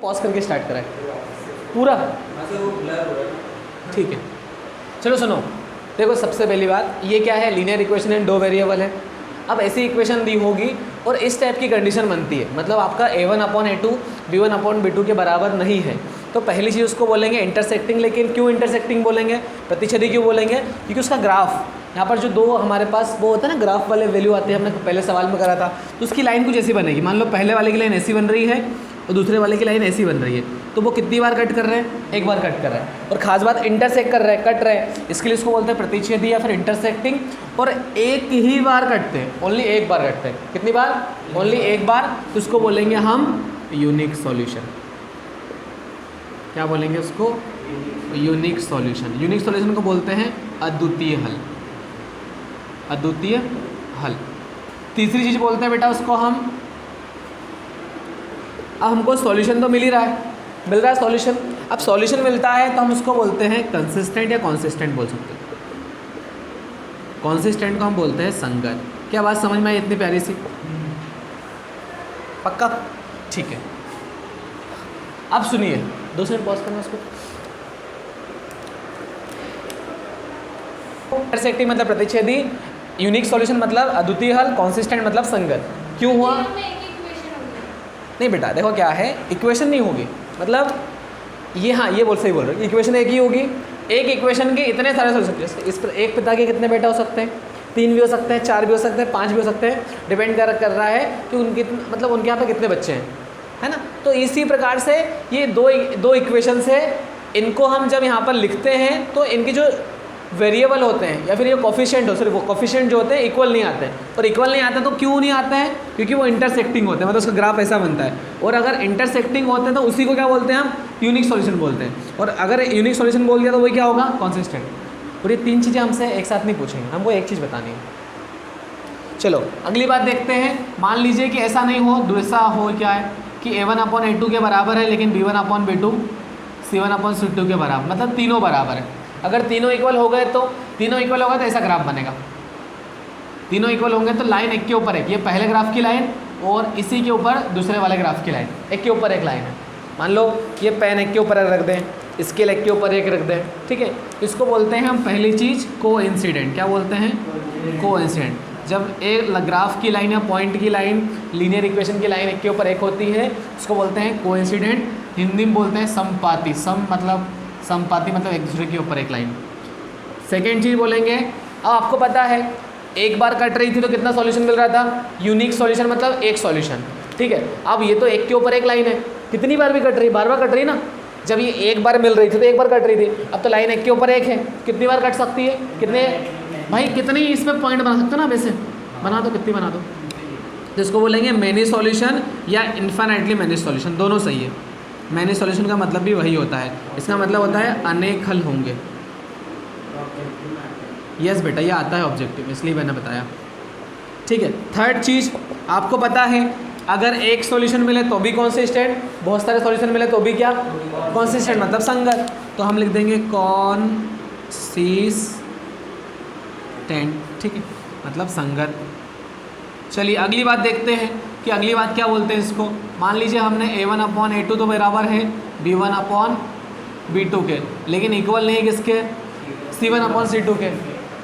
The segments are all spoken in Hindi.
पॉज करके स्टार्ट कराएं पूरा। ठीक है, चलो सुनो, देखो सबसे पहली बात ये क्या है, लीनियर इक्वेशन एंड दो वेरिएबल है। अब ऐसी इक्वेशन दी होगी और इस टाइप की कंडीशन बनती है, मतलब आपका a1/a2 b1/b2 के बराबर नहीं है, तो पहली चीज़ उसको बोलेंगे इंटरसेक्टिंग। लेकिन क्यों इंटरसेक्टिंग बोलेंगे, प्रतिच्छेदी क्यों बोलेंगे, क्योंकि उसका ग्राफ यहाँ पर जो दो हमारे पास वो होता है ना ग्राफ वाले वैल्यू आते हैं, हमने पहले सवाल में करा था, तो उसकी लाइन कुछ ऐसी बनेगी। मान लो पहले वाले की लाइन ऐसी बन रही है और दूसरे वाले की लाइन ऐसी बन रही है, तो वो कितनी बार कट कर रहे हैं, एक बार कट कर रहे हैं। और खास बात इंटरसेक्ट कर रहे हैं, कट रहे हैं, इसके लिए इसको बोलते हैं प्रतिच्छेदी या फिर इंटरसेक्टिंग। और एक ही बार कटते हैं, ओनली एक बार कटते हैं। कितनी बार, ओनली एक बार, तो उसको बोलेंगे हम यूनिक सॉल्यूशन। क्या बोलेंगे उसको, यूनिक सॉल्यूशन। यूनिक सॉल्यूशन को बोलते हैं अद्वितीय हल, अद्वितीय हल। तीसरी चीज़ बोलते हैं बेटा उसको हम, अब हमको सॉल्यूशन तो मिल ही रहा है, मिल रहा है सॉल्यूशन। अब सॉल्यूशन मिलता है तो हम उसको बोलते हैं कंसिस्टेंट या कॉन्सिस्टेंट बोल सकते हैं। कॉन्सिस्टेंट को हम बोलते हैं संगत। क्या बात समझ में आई इतनी प्यारी सी, पक्का, ठीक है। अब सुनिए, 2 सेकंड पॉज करना उसको। इंटरसेक्टिंग मतलब प्रतिच्छेदी, यूनिक सॉल्यूशन मतलब अद्वितीय हल, कॉन्सिस्टेंट मतलब संगत। क्यों हुआ, नहीं बेटा देखो क्या है, इक्वेशन नहीं होगी, मतलब ये, हाँ ये सही बोल रहे हो, इक्वेशन एक ही होगी। एक इक्वेशन के इतने सारे सॉल्यूशन, इस पर एक पिता के कितने बेटा हो सकते हैं, 3 भी हो सकते हैं, 4 भी हो सकते हैं, 5 भी हो सकते हैं, डिपेंड कर रहा है कि उनके मतलब उनके यहाँ पे कितने बच्चे हैं, है ना। तो इसी प्रकार से ये दो इक्वेशन है, इनको हम जब यहाँ पर लिखते हैं तो इनके जो वेरिएबल होते हैं या फिर ये कोफिशिएंट हो, सिर्फ वो कोफिशिएंट जो होते हैं इक्वल नहीं आते हैं। और इक्वल नहीं आते हैं तो क्यों नहीं आते हैं, क्योंकि वो इंटरसेक्टिंग होते हैं, मतलब उसका ग्राफ ऐसा बनता है। और अगर इंटरसेक्टिंग होते हैं तो उसी को क्या बोलते हैं हम, यूनिक सॉल्यूशन बोलते हैं। और अगर यूनिक सॉल्यूशन बोल दिया तो वही क्या होगा, कॉन्सिस्टेंट। और ये 3 चीज़ें हमसे एक साथ नहीं पूछेंगे, हमको एक चीज़ बतानी है। चलो अगली बात देखते हैं। मान लीजिए कि ऐसा नहीं हो, दूसरा हो क्या है कि a1/a2 के बराबर है लेकिन b1/b2 c1/c2 के बराबर, मतलब तीनों बराबर है। अगर तीनों इक्वल हो गए तो ऐसा ग्राफ बनेगा। तीनों इक्वल होंगे तो लाइन एक के ऊपर एक, ये पहले ग्राफ की लाइन और इसी के ऊपर दूसरे वाले ग्राफ की लाइन, एक के ऊपर एक लाइन है। मान लो ये पेन एक के ऊपर रख दें, स्केल एक के ऊपर एक रख दें, ठीक है। इसको बोलते हैं हम पहली चीज़ कोइंसिडेंट। क्या बोलते हैं, कोइंसिडेंट। जब एक ग्राफ की लाइन या पॉइंट की लाइन, लीनियर इक्वेशन की लाइन एक के ऊपर एक होती है, उसको बोलते हैं कोइंसिडेंट। हिंदी में बोलते हैं समपाती। समपाती मतलब एक दूसरे के ऊपर एक लाइन। सेकेंड चीज़ बोलेंगे, अब आपको पता है एक बार कट रही थी तो कितना सॉल्यूशन मिल रहा था, यूनिक सॉल्यूशन मतलब एक सॉल्यूशन, ठीक है। अब ये तो एक के ऊपर एक लाइन है, कितनी बार भी कट रही, बार बार कट रही ना। जब ये एक बार मिल रही थी तो एक बार कट रही थी, अब तो लाइन एक के ऊपर एक है, कितनी बार कट सकती है, कितने भाई, कितनी इसमें पॉइंट बना सकते हो ना, वैसे बना दो, कितनी बना दो। तो इसको बोलेंगे मैनी सॉल्यूशन या इन्फिनिटली मैनी सॉल्यूशन, दोनों सही है। मैनी सॉल्यूशन का मतलब भी वही होता है, इसका मतलब होता है अनेक हल होंगे। यस बेटा, ये आता है ऑब्जेक्टिव, इसलिए मैंने बताया, ठीक है। थर्ड चीज़ आपको पता है, अगर एक सॉल्यूशन मिले तो भी कॉन्सिस्टेंट, बहुत सारे सॉल्यूशन मिले तो भी क्या, कॉन्सिस्टेंट मतलब संगत। तो हम लिख देंगे कॉन्सिस्टेंट, ठीक है, मतलब संगत। चलिए अगली बात देखते हैं कि अगली बात क्या बोलते हैं इसको। मान लीजिए हमने a1/a2 तो बराबर है b1/b2 के, लेकिन इक्वल नहीं है किसके, c1/c2 के।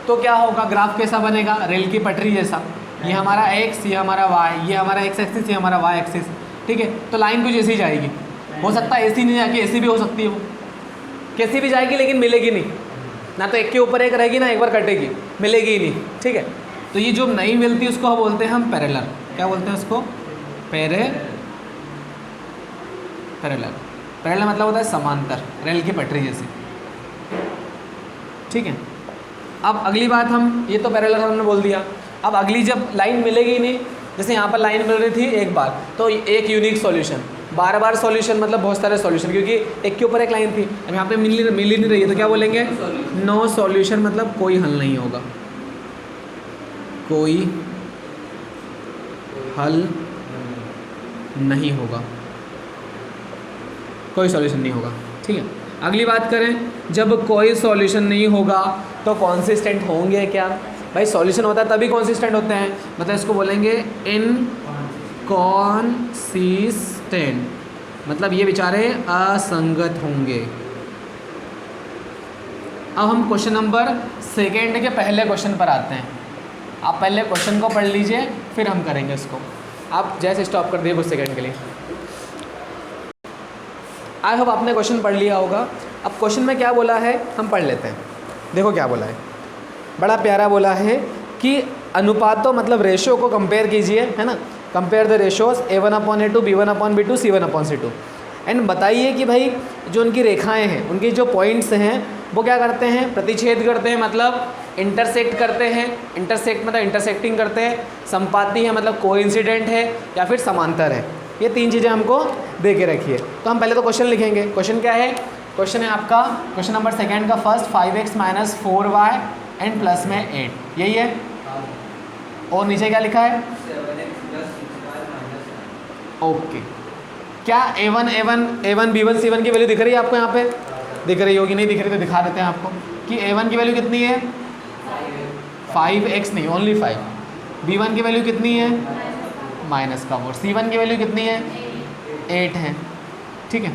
तो क्या होगा, ग्राफ कैसा बनेगा, रेल की पटरी जैसा। ये हमारा x, ये हमारा y, ये हमारा x एक्सिस, ये हमारा y एक्सिस, ठीक है। तो लाइन कुछ ऐसी जाएगी, हो सकता है ऐसी नहीं जाके ऐसी भी हो सकती है, वो कैसी भी जाएगी लेकिन मिलेगी नहीं, ना तो एक के ऊपर एक रहेगी ना एक बार कटेगी, मिलेगी ही नहीं, ठीक है। तो ये जो नहीं मिलती उसको बोलते हैं हम पैरेलल। क्या बोलते हैं उसको, पैरेलल। पैरेलल मतलब होता है समांतर, रेल की पटरी जैसी, ठीक है। अब अगली बात हम, ये तो पैरेलल हमने बोल दिया। अब अगली जब लाइन मिलेगी नहीं, जैसे यहाँ पर लाइन मिल रही थी एक बार, तो एक यूनिक सॉल्यूशन, बार बार सॉल्यूशन मतलब बहुत सारे सॉल्यूशन, क्योंकि एक के ऊपर एक लाइन थी। अब यहाँ पे मिल ही नहीं रही है तो क्या बोलेंगे, नो सॉल्यूशन मतलब कोई हल नहीं होगा, कोई हल नहीं होगा, कोई सॉल्यूशन नहीं होगा, ठीक है। अगली बात करें, जब कोई सॉल्यूशन नहीं होगा तो कॉन्सिस्टेंट होंगे क्या, भाई सॉल्यूशन होता है तभी कॉन्सिस्टेंट होते हैं, मतलब इसको बोलेंगे इनकॉन्सिस्टेंट, मतलब ये बेचारे असंगत होंगे। अब हम क्वेश्चन नंबर सेकेंड के पहले क्वेश्चन पर आते हैं। आप पहले क्वेश्चन को पढ़ लीजिए, फिर हम करेंगे इसको। आप जैसे स्टॉप कर दिए कुछ सेकेंड के लिए। आई होप आपने क्वेश्चन पढ़ लिया होगा। अब क्वेश्चन में क्या बोला है हम पढ़ लेते हैं। देखो क्या बोला है, बड़ा प्यारा बोला है कि अनुपातों मतलब रेशो को कंपेयर कीजिए, है ना। Compare the ratios A1/A2, B1/B2, C1/C2 and बताइए कि भाई जो उनकी रेखाएं हैं, उनकी जो पॉइंट्स हैं वो क्या करते हैं, प्रतिच्छेद करते हैं मतलब इंटरसेक्ट करते हैं। इंटरसेक्ट मतलब इंटरसेक्टिंग करते हैं। संपाती है मतलब कोइंसिडेंट है या फिर समांतर है। ये तीन चीज़ें हमको दे के रखिए। तो हम पहले तो क्वेश्चन लिखेंगे। क्वेश्चन क्या है, क्वेश्चन है आपका क्वेश्चन नंबर सेकेंड का first 5x - 4y and plus में 8, यही है। और नीचे क्या लिखा है, ओके। क्या A1 B1 C1 की वैल्यू दिख रही है आपको? यहाँ पे दिख रही होगी, नहीं दिख रही तो दिखा देते हैं आपको कि A1 की वैल्यू कितनी है 5x नहीं ओनली 5। B1 की वैल्यू कितनी है -4। C1 की वैल्यू कितनी है 8 है, ठीक है।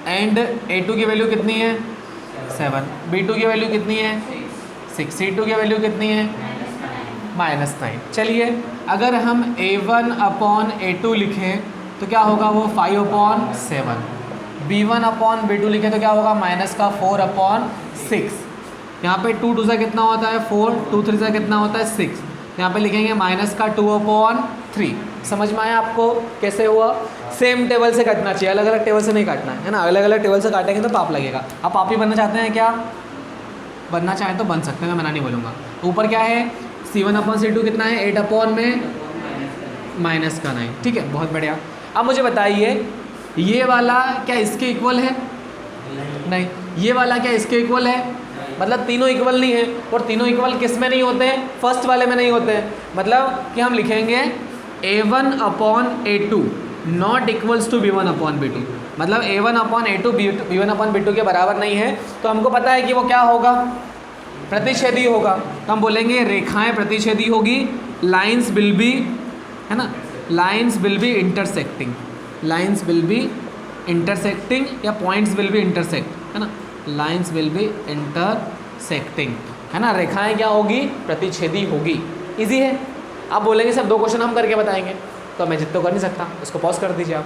एंड A2 की वैल्यू कितनी है 7। B2 की वैल्यू कितनी है 6। C2 की वैल्यू कितनी है -9। चलिए अगर हम A1/A2 लिखें तो क्या होगा वो 5/7। B1/B2 लिखें तो क्या होगा -4/6। यहाँ पे 2 2 से कितना होता है 4, 2 3 से कितना होता है 6। यहाँ पे लिखेंगे -2/3। समझ में आया आपको कैसे हुआ? सेम टेबल से काटना चाहिए, अलग अलग टेबल से नहीं काटना है ना। अलग अलग टेबल से काटेंगे तो पाप लगेगा। आप पापी बनना चाहते हैं क्या? बनना चाहें तो बन सकते हैं, मैं मना नहीं बोलूँगा। ऊपर क्या है C1/C2 कितना है 8 में -9, ठीक है, बहुत बढ़िया। अब मुझे बताइए ये वाला क्या इसके इक्वल है? नहीं। ये वाला क्या इसके इक्वल है? मतलब तीनों इक्वल नहीं है। और तीनों इक्वल किस में नहीं होते हैं? फर्स्ट वाले में नहीं होते हैं। मतलब कि हम लिखेंगे A1/A2 not equals to B1/B2। मतलब A1/A2 B1/B2 के बराबर नहीं है। तो हमको पता है कि वो क्या होगा, प्रतिच्छेदी होगा। तो हम बोलेंगे रेखाएं प्रतिच्छेदी होगी। लाइन्स विल बी, है ना, lines will be intersecting. Lines will be intersecting या पॉइंट्स विल बी इंटरसेक्ट, है ना। लाइन्स विल बी इंटरसेक्टिंग, है ना। रेखाएं क्या होगी? प्रतिच्छेदी होगी। इजी है। आप बोलेंगे सब 2 क्वेश्चन हम करके बताएंगे, तो मैं जितना कर नहीं सकता, उसको पॉज कर दीजिए आप।